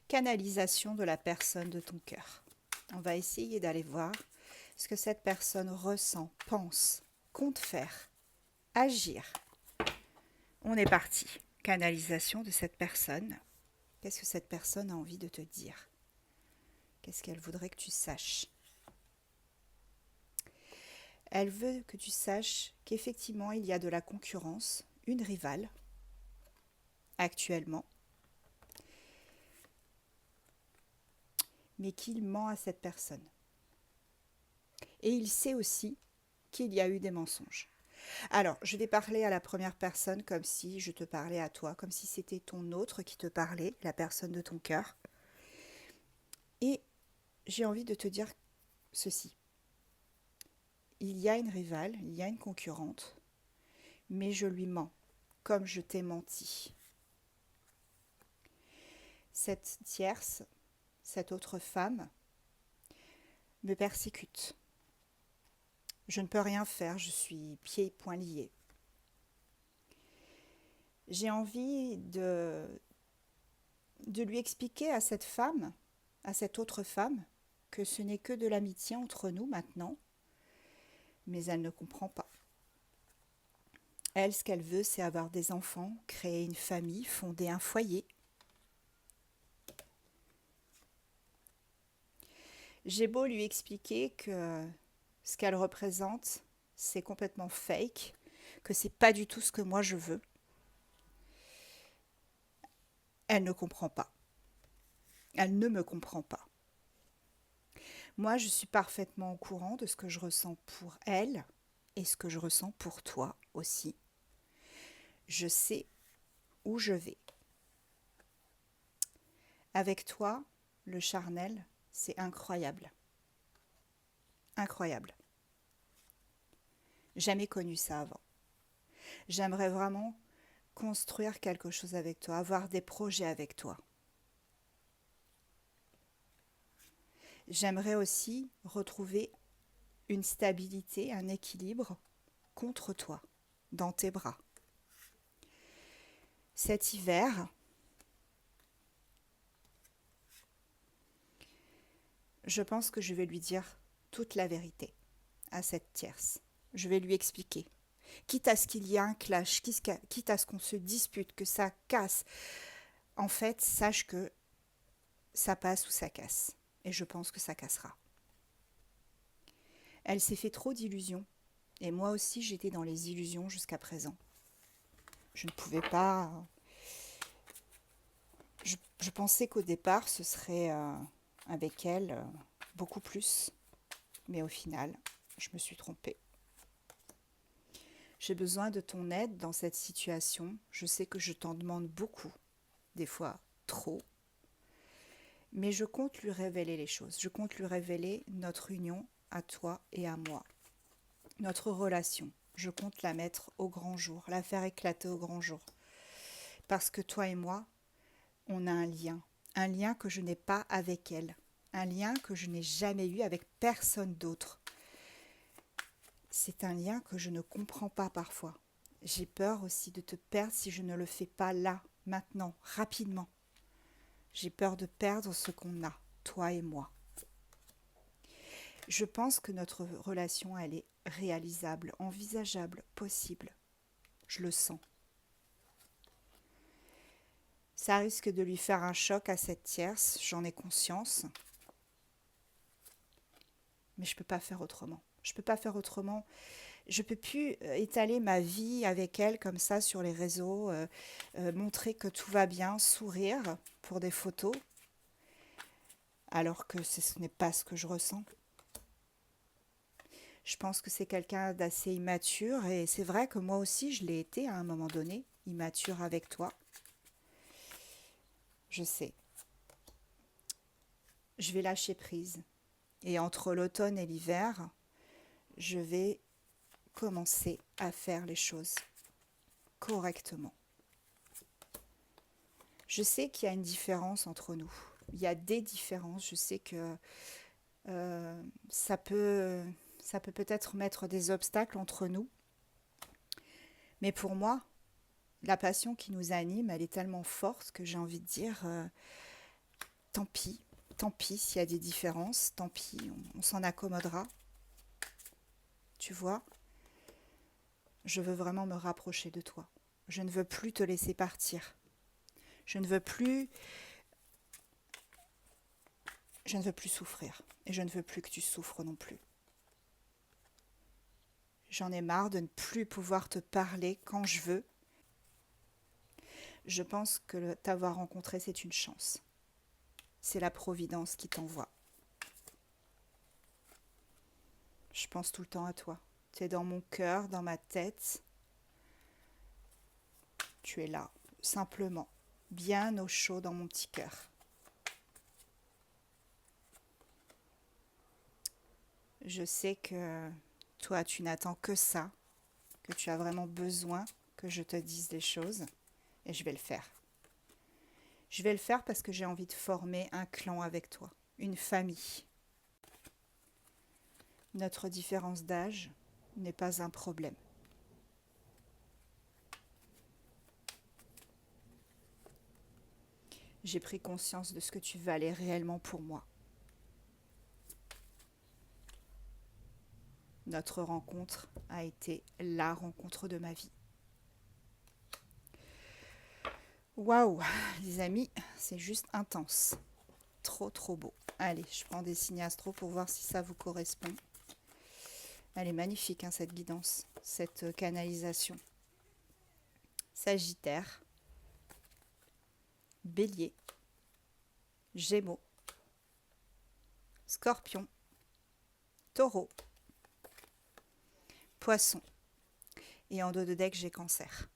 canalisation de la personne de ton cœur. On va essayer d'aller voir ce que cette personne ressent, pense, compte faire, agir. On est parti. Canalisation de cette personne. Qu'est-ce que cette personne a envie de te dire? Qu'est-ce qu'elle voudrait que tu saches? Elle veut que tu saches qu'effectivement, il y a de la concurrence, une rivale, actuellement, mais qu'il ment à cette personne. Et il sait aussi qu'il y a eu des mensonges. Alors, je vais parler à la première personne comme si je te parlais à toi, comme si c'était ton autre qui te parlait, la personne de ton cœur. Et j'ai envie de te dire ceci. Il y a une rivale, il y a une concurrente, mais je lui mens, comme je t'ai menti. Cette tierce, cette autre femme, me persécute. Je ne peux rien faire, je suis pieds et poings liés. J'ai envie de lui expliquer à cette femme, à cette autre femme, que ce n'est que de l'amitié entre nous maintenant, mais elle ne comprend pas. Elle, ce qu'elle veut, c'est avoir des enfants, créer une famille, fonder un foyer. J'ai beau lui expliquer que ce qu'elle représente, c'est complètement fake, que c'est pas du tout ce que moi je veux. Elle ne comprend pas. Elle ne me comprend pas. Moi, je suis parfaitement au courant de ce que je ressens pour elle et ce que je ressens pour toi aussi. Je sais où je vais. Avec toi, le charnel, c'est incroyable. Incroyable. Jamais connu ça avant. J'aimerais vraiment construire quelque chose avec toi, avoir des projets avec toi. J'aimerais aussi retrouver une stabilité, un équilibre contre toi, dans tes bras. Cet hiver, je pense que je vais lui dire toute la vérité à cette tierce. Je vais lui expliquer. Quitte à ce qu'il y ait un clash, quitte à ce qu'on se dispute, que ça casse, en fait, sache que ça passe ou ça casse. Et je pense que ça cassera. Elle s'est fait trop d'illusions. Et moi aussi, j'étais dans les illusions jusqu'à présent. Je ne pouvais pas... Je pensais qu'au départ, ce serait avec elle beaucoup plus. Mais au final, je me suis trompée. J'ai besoin de ton aide dans cette situation. Je sais que je t'en demande beaucoup, des fois trop. Mais je compte lui révéler les choses. Je compte lui révéler notre union à toi et à moi. Notre relation. Je compte la mettre au grand jour, la faire éclater au grand jour. Parce que toi et moi, on a un lien que je n'ai pas avec elle, un lien que je n'ai jamais eu avec personne d'autre. C'est un lien que je ne comprends pas parfois. J'ai peur aussi de te perdre si je ne le fais pas là, maintenant, rapidement. J'ai peur de perdre ce qu'on a, toi et moi. Je pense que notre relation, elle est réalisable, envisageable, possible. Je le sens. Ça risque de lui faire un choc à cette tierce, j'en ai conscience. Mais je ne peux pas faire autrement. Je ne peux pas faire autrement. Je ne peux plus étaler ma vie avec elle comme ça sur les réseaux, montrer que tout va bien, sourire pour des photos, alors que ce n'est pas ce que je ressens. Je pense que c'est quelqu'un d'assez immature et c'est vrai que moi aussi je l'ai été à un moment donné, immature avec toi. Je sais. Je vais lâcher prise. Et entre l'automne et l'hiver, je vais commencer à faire les choses correctement. Je sais qu'il y a une différence entre nous. Il y a des différences. Je sais que ça peut peut-être mettre des obstacles entre nous. Mais pour moi, la passion qui nous anime, elle est tellement forte que j'ai envie de dire, tant pis s'il y a des différences, tant pis, on s'en accommodera. Tu vois, je veux vraiment me rapprocher de toi. Je ne veux plus te laisser partir. Je ne veux plus souffrir. Et je ne veux plus que tu souffres non plus. J'en ai marre de ne plus pouvoir te parler quand je veux. Je pense que t'avoir rencontré, c'est une chance. C'est la Providence qui t'envoie. Je pense tout le temps à toi. Tu es dans mon cœur, dans ma tête. Tu es là, simplement, bien au chaud dans mon petit cœur. Je sais que toi, tu n'attends que ça, que tu as vraiment besoin que je te dise les choses, et je vais le faire. Je vais le faire parce que j'ai envie de former un clan avec toi, une famille. Notre différence d'âge n'est pas un problème. J'ai pris conscience de ce que tu valais réellement pour moi. Notre rencontre a été la rencontre de ma vie. Waouh, les amis, c'est juste intense. Trop, trop beau. Allez, je prends des signes astro pour voir si ça vous correspond. Elle est magnifique, hein, cette guidance, cette canalisation. Sagittaire, Bélier, Gémeaux, Scorpion, Taureau, Poisson. Et en dos de deck, j'ai Cancer.